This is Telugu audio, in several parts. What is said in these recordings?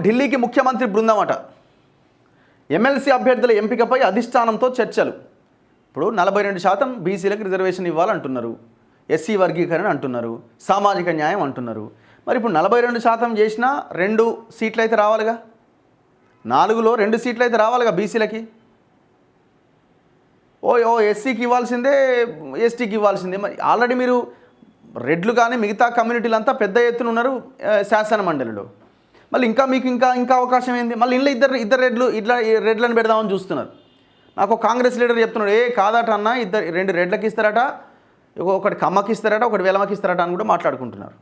ఢిల్లీకి ముఖ్యమంత్రి బృందం అట. ఎమ్మెల్సీ అభ్యర్థుల ఎంపికపై అధిష్టానంతో చర్చలు. ఇప్పుడు 42% బీసీలకు రిజర్వేషన్ ఇవ్వాలంటున్నారు, ఎస్సీ వర్గీకరణ అంటున్నారు, సామాజిక న్యాయం అంటున్నారు. మరి ఇప్పుడు 42% చేసినా 2 సీట్లు అయితే రావాలిగా, 4లో 2 సీట్లు అయితే రావాలిగా బీసీలకి. ఓ ఎస్సీకి ఇవ్వాల్సిందే, ఎస్టీకి ఇవ్వాల్సిందే. మరి ఆల్రెడీ మీరు రెడ్లు కానీ మిగతా కమ్యూనిటీలంతా పెద్ద ఎత్తున ఉన్నారు శాసన మండలిలో. మళ్ళీ ఇంకా అవకాశం ఏంది? మళ్ళీ ఇంట్లో ఇద్దరు రెడ్లను పెడదామని చూస్తున్నారు. నాకు కాంగ్రెస్ లీడర్ చెప్తున్నాడు, కాదట అన్న, 2 రెడ్లకి ఇస్తారట, ఒకటి కమ్మకి ఇస్తారట, ఒకటి వెలమకి ఇస్తారట అని కూడా మాట్లాడుకుంటున్నారు.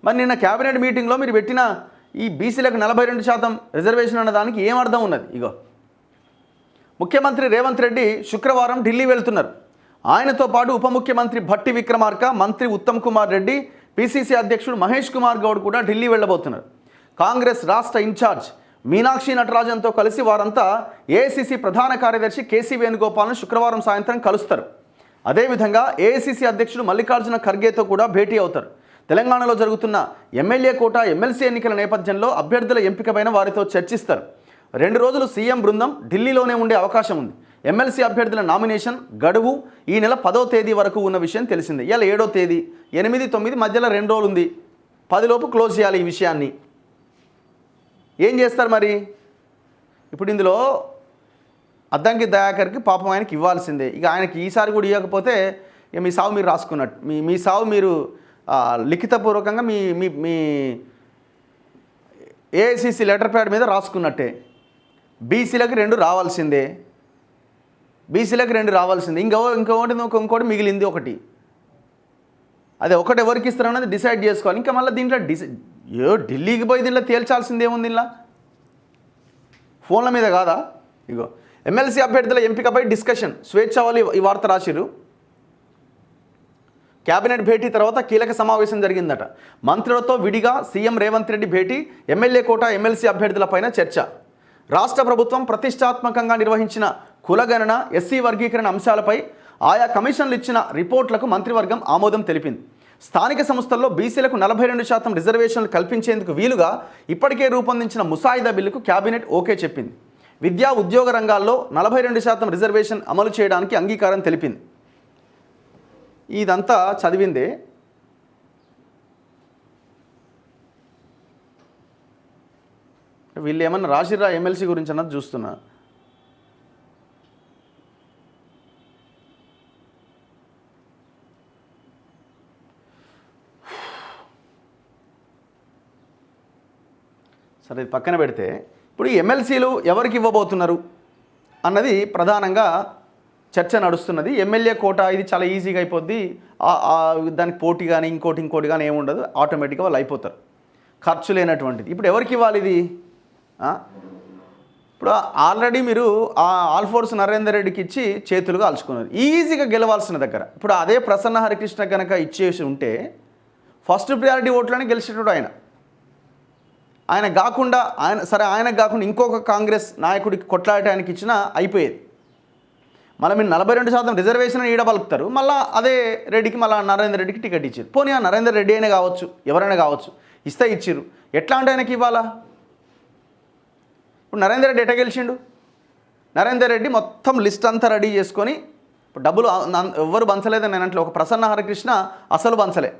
మరి నిన్న క్యాబినెట్ మీటింగ్లో మీరు పెట్టిన ఈ బీసీలకు 42% రిజర్వేషన్ అన్న దానికి ఏం అర్థం ఉన్నది? ఇగో ముఖ్యమంత్రి రేవంత్ రెడ్డి శుక్రవారం ఢిల్లీ వెళ్తున్నారు. ఆయనతో పాటు ఉప ముఖ్యమంత్రి భట్టి విక్రమార్క, మంత్రి ఉత్తమ్ కుమార్ రెడ్డి, పిసిసి అధ్యక్షుడు మహేష్ కుమార్ గౌడ్ కూడా ఢిల్లీ వెళ్ళబోతున్నారు. కాంగ్రెస్ రాష్ట్ర ఇన్ఛార్జ్ మీనాక్షి నటరాజన్తో కలిసి వారంతా ఏఐసిసి ప్రధాన కార్యదర్శి కేసీ వేణుగోపాల్ను శుక్రవారం సాయంత్రం కలుస్తారు. అదేవిధంగా ఏఐసిసి అధ్యక్షుడు మల్లికార్జున ఖర్గేతో కూడా భేటీ అవుతారు. తెలంగాణలో జరుగుతున్న ఎమ్మెల్యే కోటా, ఎమ్మెల్సీ ఎన్నికల నేపథ్యంలో అభ్యర్థుల ఎంపికపైన వారితో చర్చిస్తారు. 2 రోజులు సీఎం బృందం ఢిల్లీలోనే ఉండే అవకాశం ఉంది. ఎమ్మెల్సీ అభ్యర్థుల నామినేషన్ గడువు ఈ నెల 10వ తేదీ వరకు ఉన్న విషయం తెలిసిందే. ఇవాళ 7వ తేదీ, 8, 9 మధ్యలో 2 రోజులు ఉంది. 10 లోపు క్లోజ్ చేయాలి ఈ విషయాన్ని. ఏం చేస్తారు మరి? ఇప్పుడు ఇందులో అద్దంకి దయాకర్కి పాపం ఆయనకి ఇవ్వాల్సిందే. ఇక ఆయనకి ఈసారి కూడా ఇవ్వకపోతే ఇక మీ సావు మీరు రాసుకున్నట్టు, మీ సావు మీరు లిఖితపూర్వకంగా మీ ఏఐసిసి లెటర్ ప్యాడ్ మీద రాసుకున్నట్టే. బీసీలకు 2 రావాల్సిందే, ఇంకోటి మిగిలింది ఒకటి. అదే ఒకటి ఎవరికి ఇస్తారన్నది డిసైడ్ చేసుకోవాలి. ఇంకా మళ్ళీ దీంట్లో ఢిల్లీకి పోయి దీంట్లో తేల్చాల్సింది ఏముంది? ఇలా ఫోన్ల మీద కాదా? ఇగో ఎమ్మెల్సీ అభ్యర్థుల ఎంపికపై డిస్కషన్. స్వేచ్ఛ వాళ్ళు ఈ వార్త రాసిరు. క్యాబినెట్ భేటీ తర్వాత కీలక సమావేశం జరిగిందట. మంత్రులతో విడిగా సీఎం రేవంత్ రెడ్డి భేటీ, ఎమ్మెల్యే కోటా, ఎమ్మెల్సీ అభ్యర్థులపైన చర్చ. రాష్ట్ర ప్రభుత్వం ప్రతిష్టాత్మకంగా నిర్వహించిన కులగణన, ఎస్సీ వర్గీకరణ అంశాలపై ఆయా కమిషన్లు ఇచ్చిన రిపోర్ట్లకు మంత్రివర్గం ఆమోదం తెలిపింది. స్థానిక సంస్థల్లో బీసీలకు 42% రిజర్వేషన్లు కల్పించేందుకు వీలుగా ఇప్పటికే రూపొందించిన ముసాయిదా బిల్లుకు క్యాబినెట్ ఓకే చెప్పింది. విద్యా, ఉద్యోగ రంగాల్లో 42% రిజర్వేషన్ అమలు చేయడానికి అంగీకారం తెలిపింది. ఇదంతా చదివిందే. వీళ్ళు ఏమన్నా రాసిర్రా ఎమ్మెల్సీ గురించి అన్నది చూస్తున్నా. సరే, ఇది పక్కన పెడితే ఇప్పుడు ఈ ఎమ్మెల్సీలు ఎవరికి ఇవ్వబోతున్నారు అన్నది ప్రధానంగా చర్చ నడుస్తున్నది. ఎమ్మెల్యే కోటా ఇది చాలా ఈజీగా అయిపోద్ది, దానికి పోటీ కానీ ఇంకోటి కానీ ఏముండదు, ఆటోమేటిక్గా వాళ్ళు అయిపోతారు, ఖర్చు లేనటువంటిది. ఇప్పుడు ఎవరికి ఇవ్వాలి ఇది? ఇప్పుడు ఆల్రెడీ మీరు ఆల్ఫోర్స్ నరేందర్ రెడ్డికి ఇచ్చి చేతులు కాల్చుకున్నారు, ఈజీగా గెలవాల్సిన దగ్గర. ఇప్పుడు అదే ప్రసన్న హరికృష్ణ కనుక ఇచ్చేసి ఉంటే ఫస్ట్ ప్రియారిటీ ఓట్లని గెలిచేటోడు ఆయన కాకుండా ఆయనకు కాకుండా ఇంకొక కాంగ్రెస్ నాయకుడికి కొట్లాడటానికి ఇచ్చినా అయిపోయేది. మళ్ళీ మీరు 42% రిజర్వేషన్ ఈడబలుకుతారు, మళ్ళీ అదే రెడ్డికి మళ్ళీ నరేందర్ రెడ్డికి టికెట్ ఇచ్చారు. పోనీ ఆ నరేందర్ రెడ్డి అయినా కావచ్చు, ఎవరైనా కావచ్చు, ఇస్తే ఇచ్చిర్రు. ఎట్లా అంటే ఆయనకి ఇవ్వాలా? ఇప్పుడు నరేందర్ రెడ్డి ఎట్లా గెలిచిండు? నరేందర్ రెడ్డి మొత్తం లిస్ట్ అంతా రెడీ చేసుకొని డబ్బులు ఎవ్వరు పంచలేదని నేను అంటే, ఒక ప్రసన్న హరికృష్ణ అసలు పంచలే.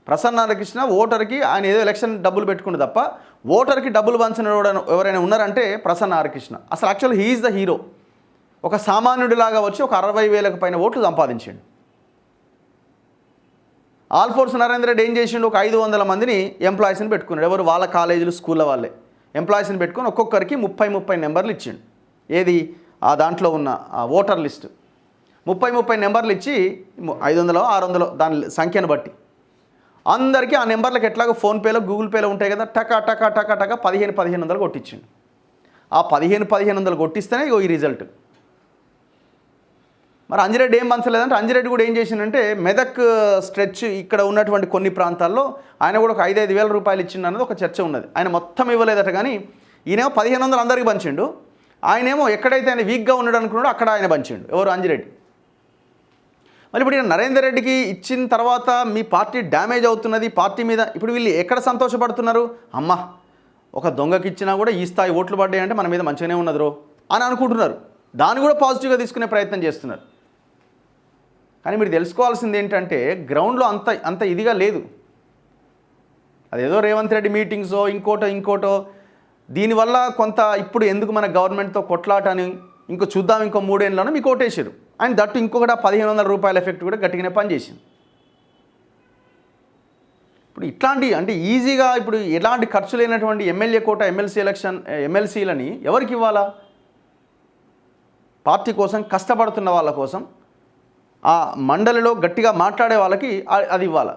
ప్రసన్న హరికృష్ణ ఓటర్కి ఆయన ఏదో ఎలక్షన్ డబ్బులు పెట్టుకుంది తప్ప ఓటర్కి డబ్బులు పంచిన ఎవరైనా ఉన్నారంటే ప్రసన్న హరికృష్ణ. అసలు actual he is the hero. ఒక సామాన్యుడిలాగా వచ్చి ఒక 60,000కు పైన ఓట్లు సంపాదించాడు. ఆల్ఫోర్స్ నరేందర్ రెడ్డి ఏం చేసిండు? ఒక 500 మందిని ఎంప్లాయీస్ని పెట్టుకున్నాడు. ఎవరు? వాళ్ళ కాలేజీలు, స్కూళ్ళ వాళ్ళే ఎంప్లాయీస్ని పెట్టుకొని ఒక్కొక్కరికి 30 నెంబర్లు ఇచ్చిండు. ఏది? ఆ దాంట్లో ఉన్న ఆ ఓటర్ లిస్టు 30 నెంబర్లు ఇచ్చి 500, 600 దాని సంఖ్యను బట్టి అందరికీ ఆ నెంబర్లకు ఎట్లాగో ఫోన్పేలో, గూగుల్ పేలో ఉంటాయి కదా, టకా 1500 కొట్టించిండు. ఆ 1500 కొట్టిస్తేనే ఈ రిజల్ట్. మరి అంజిరెడ్డి ఏం పంచలేదంటే, అంజిరెడ్డి కూడా ఏం చేసిందంటే మెదక్ స్ట్రెచ్ ఇక్కడ ఉన్నటువంటి కొన్ని ప్రాంతాల్లో ఆయన కూడా ఒక 5,000 రూపాయలు ఇచ్చిండు అన్నది ఒక చర్చ ఉన్నది. ఆయన మొత్తం ఇవ్వలేదట, కానీ ఈయనేమో 1500 అందరికీ పంచిండు. ఆయనేమో ఎక్కడైతే ఆయన వీక్గా ఉన్నాడు అనుకున్నాడో అక్కడ ఆయన పంచిండు. ఎవరు? అంజిరెడ్డి. మరి ఇప్పుడు ఈయన నరేందర్ రెడ్డికి ఇచ్చిన తర్వాత మీ పార్టీ డ్యామేజ్ అవుతున్నది, పార్టీ మీద ఇప్పుడు వీళ్ళు ఎక్కడ సంతోషపడుతున్నారు? అమ్మ ఒక దొంగకి ఇచ్చినా కూడా ఈ స్థాయి ఓట్లు పడ్డాయంటే మన మీద మంచిగానే ఉన్నదిరో అని అనుకుంటున్నారు. దాన్ని కూడా పాజిటివ్గా తీసుకునే ప్రయత్నం చేస్తున్నారు. కానీ మీరు తెలుసుకోవాల్సింది ఏంటంటే గ్రౌండ్లో అంత ఇదిగా లేదు. అదేదో రేవంత్ రెడ్డి మీటింగ్సో ఇంకోటో దీనివల్ల కొంత ఇప్పుడు ఎందుకు మన గవర్నమెంట్తో కొట్లాట అని చూద్దాం ఇంకో 3 ఏళ్ళలోనే మీకు ఓటేసారు. అండ్ దట్టు ఇంకొకటి 1500 రూపాయల ఎఫెక్ట్ కూడా గట్టిగానే పనిచేసింది. ఇప్పుడు ఇట్లాంటి అంటే ఈజీగా ఇప్పుడు ఎలాంటి ఖర్చు లేనటువంటి ఎమ్మెల్యే కోట ఎమ్మెల్సీలని ఎవరికి ఇవ్వాలా? పార్టీ కోసం కష్టపడుతున్న వాళ్ళ కోసం, ఆ మండలిలో గట్టిగా మాట్లాడే వాళ్ళకి అది ఇవ్వాలా.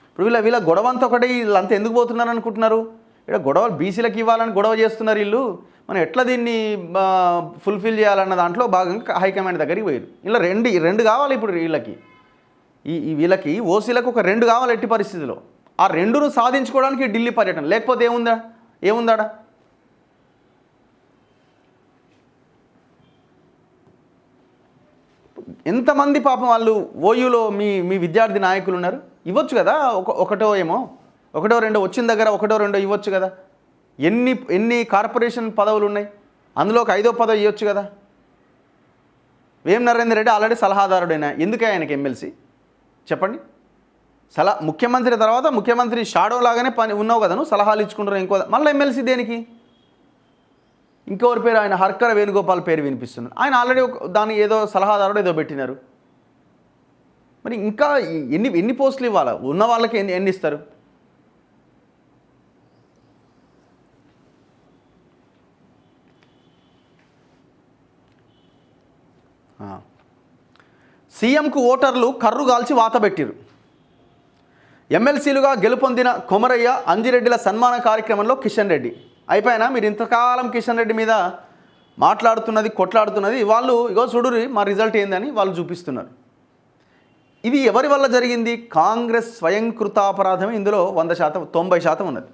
ఇప్పుడు వీళ్ళ గొడవ అంతా ఒకటి, వీళ్ళంతా ఎందుకు పోతున్నారు అనుకుంటున్నారు? ఇక్కడ గొడవలు బీసీలకు ఇవ్వాలని గొడవ చేస్తున్నారు వీళ్ళు. మనం ఎట్లా దీన్ని ఫుల్ఫిల్ చేయాలన్న దాంట్లో భాగంగా హైకమాండ్ దగ్గరికి పోయారు. ఇలా రెండు కావాలి ఇప్పుడు వీళ్ళకి. వీళ్ళకి ఓసీలకు ఒక 2 కావాలి ఎట్టి పరిస్థితిలో. ఆ 2ను సాధించుకోవడానికి ఢిల్లీ పర్యటన, లేకపోతే ఏముందాడా? ఎంతమంది పాపం వాళ్ళు ఓయూలో మీ విద్యార్థి నాయకులు ఉన్నారు, ఇవ్వచ్చు కదా. ఒకటో రెండో వచ్చిన దగ్గర ఒకటో రెండో ఇవ్వచ్చు కదా. ఎన్ని కార్పొరేషన్ పదవులు ఉన్నాయి, అందులో ఒక 5వ పదవి ఇవ్వచ్చు కదా. వేం నరేందర్ రెడ్డి ఆల్రెడీ సలహాదారుడైనా, ఎందుకే ఆయనకి ఎమ్మెల్సీ చెప్పండి? ముఖ్యమంత్రి తర్వాత ముఖ్యమంత్రి షాడో లాగానే ఉన్నావు కదా, నువ్వు సలహాలు ఇచ్చుకుంటున్నావు. మళ్ళీ ఎమ్మెల్సీ దేనికి? ఇంకెవరి పేరు? ఆయన హర్కర వేణుగోపాల్ పేరు వినిపిస్తున్నారు. ఆయన ఆల్రెడీ దాని ఏదో సలహాదారుడు ఏదో పెట్టినారు. మరి ఇంకా ఎన్ని పోస్టులు ఇవ్వాలా? ఉన్న వాళ్ళకి ఎన్ని ఇస్తారు? సీఎంకు ఓటర్లు కర్రు గాల్చి వాతబెట్టిరు. ఎమ్మెల్సీలుగా గెలుపొందిన కొమరయ్య, అంజిరెడ్డిల సన్మాన కార్యక్రమంలో కిషన్ రెడ్డి. అయిపోయినా మీరు ఇంతకాలం కిషన్ రెడ్డి మీద మాట్లాడుతున్నది, కొట్లాడుతున్నది, వాళ్ళు ఇగో చూడురి మా రిజల్ట్ ఏందని వాళ్ళు చూపిస్తున్నారు. ఇది ఎవరి వల్ల జరిగింది? కాంగ్రెస్ స్వయంకృతాపరాధమే ఇందులో 100%, 90% ఉన్నది.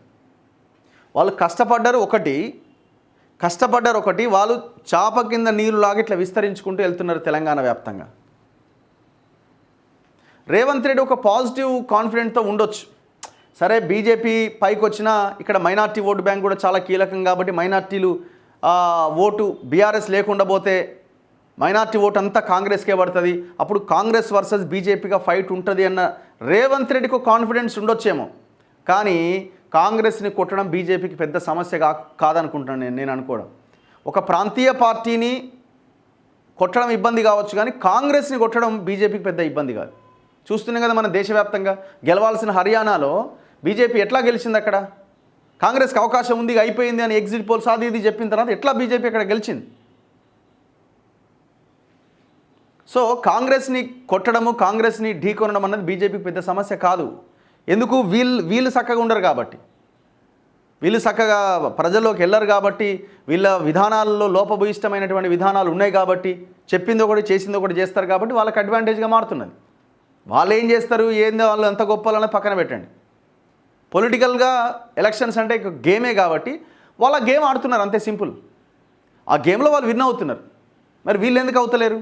వాళ్ళు కష్టపడ్డారు ఒకటి, వాళ్ళు చాప కింద నీరులాగా ఇట్లా విస్తరించుకుంటూ వెళ్తున్నారు తెలంగాణ వ్యాప్తంగా. రేవంత్ రెడ్డి ఒక పాజిటివ్ కాన్ఫిడెంట్తో ఉండొచ్చు. సరే బీజేపీ పైకి వచ్చినా ఇక్కడ మైనార్టీ ఓటు బ్యాంక్ కూడా చాలా కీలకం కాబట్టి మైనార్టీలు ఓటు బీఆర్ఎస్ లేకుండా పోతే మైనార్టీ ఓటు అంతా కాంగ్రెస్కే పడుతుంది, అప్పుడు కాంగ్రెస్ వర్సెస్ బీజేపీగా ఫైట్ ఉంటుంది అన్న రేవంత్ రెడ్డికి కాన్ఫిడెన్స్ ఉండొచ్చేమో. కానీ కాంగ్రెస్ని కొట్టడం బీజేపీకి పెద్ద సమస్య కాదనుకుంటున్నాను నేను అనుకోవడం. ఒక ప్రాంతీయ పార్టీని కొట్టడం ఇబ్బంది కావచ్చు, కానీ కాంగ్రెస్ని కొట్టడం బీజేపీకి పెద్ద ఇబ్బంది కాదు. చూస్తున్నాం కదా మన దేశవ్యాప్తంగా. గెలవాల్సిన హర్యానాలో బీజేపీ ఎట్లా గెలిచింది? అక్కడ కాంగ్రెస్కి అవకాశం ఉంది, అయిపోయింది అని ఎగ్జిట్ పోల్స్ అది ఇది చెప్పిన తర్వాత ఎట్లా బీజేపీ అక్కడ గెలిచింది? సో కాంగ్రెస్ని కొట్టడము, కాంగ్రెస్ని ఢీకొనడం అన్నది బీజేపీకి పెద్ద సమస్య కాదు. ఎందుకు? వీళ్ళు చక్కగా ఉండరు కాబట్టి, వీళ్ళు చక్కగా ప్రజల్లోకి వెళ్ళరు కాబట్టి, వీళ్ళ విధానాల్లో లోపభూయిష్టమైనటువంటి విధానాలు ఉన్నాయి కాబట్టి, చెప్పింది ఒకటి చేసింది ఒకటి చేస్తారు కాబట్టి వాళ్ళకి అడ్వాంటేజ్గా మారుతున్నది. వాళ్ళు ఏం చేస్తారు, ఏందో వాళ్ళు ఎంత గొప్పలనే పక్కన పెట్టండి. పొలిటికల్గా ఎలక్షన్స్ అంటే గేమే కాబట్టి వాళ్ళ గేమ్ ఆడుతున్నారు, అంతే సింపుల్. ఆ గేమ్లో వాళ్ళు విన్ అవుతున్నారు. మరి వీళ్ళు ఎందుకు అవుతలేరు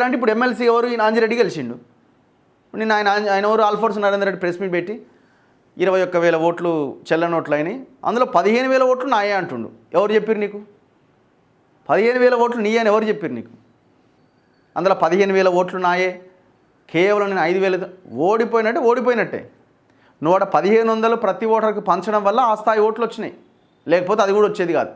అంటే ఇప్పుడు ఎమ్మెల్సీ ఎవరు? ఈయన అంజిరెడ్డి గెలిచిండు. నేను ఆయన ఎవరు? ఆల్ఫోర్స్ నరేందర్ రెడ్డి ప్రెస్ మీట్ పెట్టి 21,000 ఓట్లు చెల్లనోట్లు అయినాయి, అందులో 15,000 ఓట్లు నాయే అంటుండు. ఎవరు చెప్పారు నీకు? 15,000 ఓట్లు నీ అని ఎవరు చెప్పారు నీకు? అందులో 15,000 ఓట్లు నాయే, కేవలం నేను 5,000 ఓడిపోయినట్టే. నువ్వు 1,500 ప్రతి ఓటర్కి పంచడం వల్ల ఆ స్థాయి ఓట్లు వచ్చినాయి, లేకపోతే అది కూడా వచ్చేది కాదు.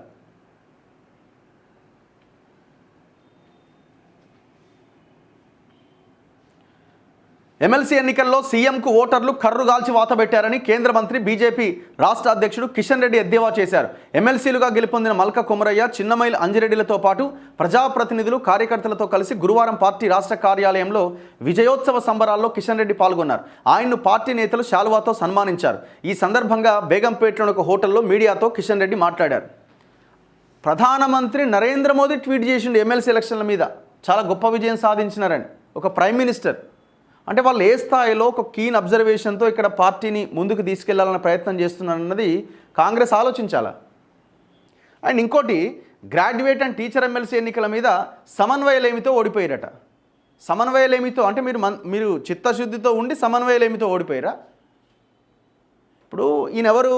ఎమ్మెల్సీ ఎన్నికల్లో సీఎంకు ఓటర్లు కర్రుగాల్చి వాతబెట్టారని కేంద్ర మంత్రి బీజేపీ రాష్ట్ర అధ్యక్షుడు కిషన్ రెడ్డి ఎద్దేవా చేశారు. ఎమ్మెల్సీలుగా గెలుపొందిన మల్క కొమరయ్య, చిన్నమైల్ అంజిరెడ్డిలతో పాటు ప్రజాప్రతినిధులు, కార్యకర్తలతో కలిసి గురువారం పార్టీ రాష్ట్ర కార్యాలయంలో విజయోత్సవ సంబరాల్లో కిషన్ రెడ్డి పాల్గొన్నారు. ఆయన్ను పార్టీ నేతలు శాలువాతో సన్మానించారు. ఈ సందర్భంగా బేగంపేటలోని ఒక హోటల్లో మీడియాతో కిషన్ రెడ్డి మాట్లాడారు. ప్రధానమంత్రి నరేంద్ర మోదీ ట్వీట్ చేసిండు ఎమ్మెల్సీ ఎలక్షన్ల మీద, చాలా గొప్ప విజయం సాధించినారని. ఒక ప్రైమ్ మినిస్టర్ అంటే వాళ్ళు ఏ స్థాయిలో ఒక కీన్ అబ్జర్వేషన్తో ఇక్కడ పార్టీని ముందుకు తీసుకెళ్లాలన్న ప్రయత్నం చేస్తున్నారన్నది కాంగ్రెస్ ఆలోచించాలా. అండ్ ఇంకోటి, గ్రాడ్యుయేట్ అండ్ టీచర్ ఎమ్మెల్సీ ఎన్నికల మీద సమన్వయలేమితో ఓడిపోయారట. సమన్వయలేమితో అంటే మీరు చిత్తశుద్ధితో ఉండి సమన్వయలేమితో ఓడిపోయారా? ఇప్పుడు ఈయన ఎవరు,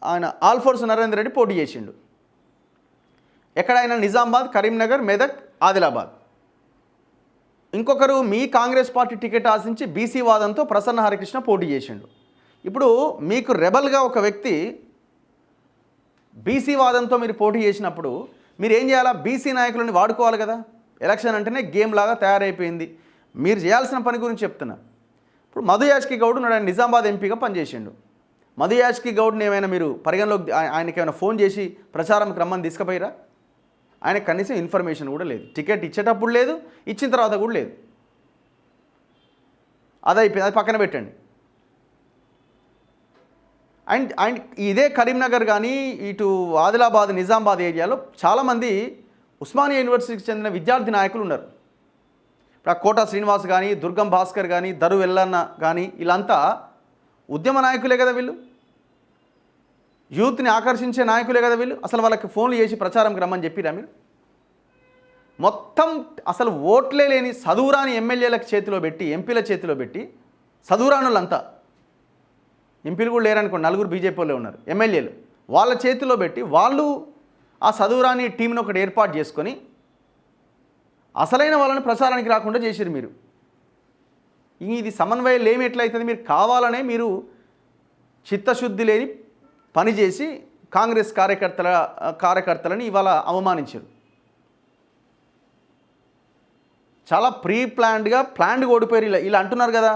ఆయన ఆల్ఫోర్స్ నరేందర్ రెడ్డి పోటీ చేసిండు. ఎక్కడైనా నిజామాబాద్, కరీంనగర్, మెదక్, ఆదిలాబాద్. ఇంకొకరు మీ కాంగ్రెస్ పార్టీ టికెట్ ఆశించి బీసీ వాదంతో ప్రసన్న హరికృష్ణ పోటీ చేసిండు. ఇప్పుడు మీకు రెబల్గా ఒక వ్యక్తి బీసీ వాదంతో మీరు పోటీ చేసినప్పుడు మీరు ఏం చేయాలా? బీసీ నాయకులని వాడుకోవాలి కదా. ఎలక్షన్ అంటేనే గేమ్ లాగా తయారైపోయింది. మీరు చేయాల్సిన పని గురించి చెప్తున్నా. ఇప్పుడు మధు యాష్కి గౌడ్ నాడు నిజామాబాద్ ఎంపీగా పనిచేసిండు. మధు యాష్కి గౌడ్ని ఏమైనా మీరు పరిగణలోకి ఆయనకి ఏమైనా ఫోన్ చేసి ప్రచారంకి రమ్మని తీసుకుపోయిరా? ఆయనకు కనీసం ఇన్ఫర్మేషన్ కూడా లేదు. టికెట్ ఇచ్చేటప్పుడు లేదు, ఇచ్చిన తర్వాత కూడా లేదు. అది అయిపోయింది, అది పక్కన పెట్టండి. అండ్ ఇదే కరీంనగర్ కానీ ఇటు ఆదిలాబాద్, నిజామాబాద్ ఏరియాలో చాలామంది ఉస్మానియా యూనివర్సిటీకి చెందిన విద్యార్థి నాయకులు ఉన్నారు. ఇప్పుడు ఆ కోటా శ్రీనివాస్ కానీ, దుర్గం భాస్కర్ కానీ, దరు వెల్లన్న కానీ వీళ్ళంతా ఉద్యమ నాయకులే కదా వీళ్ళు. యూత్ని ఆకర్షించే నాయకులే కదా వీళ్ళు. అసలు వాళ్ళకి ఫోన్లు చేసి ప్రచారంకి రమ్మని చెప్పిరా మీరు? మొత్తం అసలు ఓట్లే లేని చదువురాని ఎమ్మెల్యేలకు చేతిలో పెట్టి, ఎంపీల చేతిలో పెట్టి, చదువురాని వాళ్ళంతా ఎంపీలు కూడా లేరనుకోండి, 4 బీజేపీ వాళ్ళే ఉన్నారు ఎమ్మెల్యేలు, వాళ్ళ చేతిలో పెట్టి వాళ్ళు ఆ చదువురాని టీంని ఒకటి ఏర్పాటు చేసుకొని అసలైన వాళ్ళని ప్రచారానికి రాకుండా చేసిరు మీరు. ఇది సమన్వయం లేమి ఎట్లయితుంది? మీరు కావాలనే మీరు చిత్తశుద్ధి లేని పనిచేసి కాంగ్రెస్ కార్యకర్తలని ఇవాళ అవమానించారు. చాలా ప్లాన్డ్గా ఓడిపోయారు. ఇలా అంటున్నారు కదా,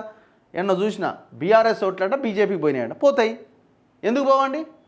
ఎన్నో చూసినా బీఆర్ఎస్ ఓట్లట బీజేపీకి పోయినాయట. పోతాయి, ఎందుకు పోవండి?